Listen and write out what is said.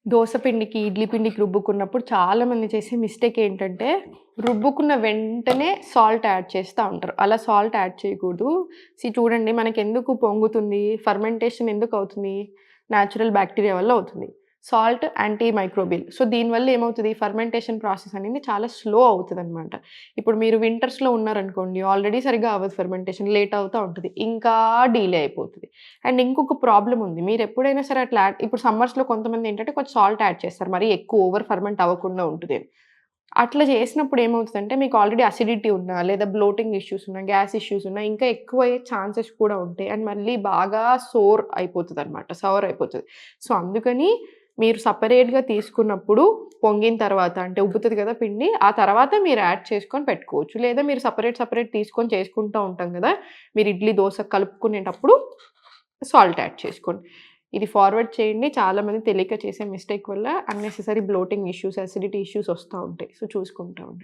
దోస పిండికి, ఇడ్లీ పిండికి రుబ్బుకున్నప్పుడు చాలామంది చేసే మిస్టేక్ ఏంటంటే, రుబ్బుకున్న వెంటనే సాల్ట్ యాడ్ చేస్తా ఉంటారు. అలా సాల్ట్ యాడ్ చేయకూడదు. చూడండి మనకెందుకు పొంగుతుంది, ఫర్మెంటేషన్ ఎందుకవుతుంది? నేచురల్ బ్యాక్టీరియా వల్ల అవుతుంది. Salt anti microbial. సో, దీనివల్ల ఏమవుతది ఫర్మెంటేషన్ ప్రాసెస్ అనేది చాలా స్లో అవుతదనమాట. ఇప్పుడు మీరు వింటర్స్‌లో ఉన్నారనుకోండి, ఆల్రెడీ సరిగ్గా అవ్వదు ఫర్మెంటేషన్ లేట్ అవుతా ఉంటది. ఇంకా డిలే అయిపోతది. అండ్ ఇంకొక ప్రాబ్లమ్ ఉంది. మీరెప్పుడైనా సరే అట్లా ఇప్పుడు సమ్మర్స్‌లో కొంతమందేంటంటే కొంచెం సాల్ట్ యాడ్ చేస్తారు. మరీ ఎక్కువ ఓవర్ ఫర్మెంట్ అవ్వకుండా ఉంటది అని. అట్లా చేసినప్పుడు ఏమవుతదంటే మీకు ఆల్రెడీ అసిడిటీ ఉన్నా, లేదా బ్లోటింగ్ ఇష్యూస్ ఉన్నా, గ్యాస్ ఇష్యూస్ ఉన్నా ఇంకా ఎక్కువయ్యే ఛాన్సెస్ కూడా ఉంటాయి. అండ్ మళ్ళీ బాగా సోర్ అయిపోతదనమాట. సవర్ అయిపోతది. సో, అందుకని మీరు సెపరేట్‌గా తీసుకున్నప్పుడు పొంగిన తర్వాత అంటే ఉబ్బుతది కదా పిండి. ఆ తర్వాత మీరు యాడ్ చేసుకొని పెట్టుకోవచ్చు. లేదా మీరు సెపరేట్ తీసుకొని చేసుకుంటా ఉంటాం గదా! మీరు ఇడ్లీ, దోస కలుపుకునేటప్పుడు సాల్ట్ యాడ్ చేసుకోండి. ఇది ఫార్వర్డ్ చేయండి. చాలామంది తెలియక చేసే మిస్టేక్ వల్ల unnecessary bloating issues, acidity issues వస్తా ఉంటాయి. సో, చూసుకుంటా ఉండండి.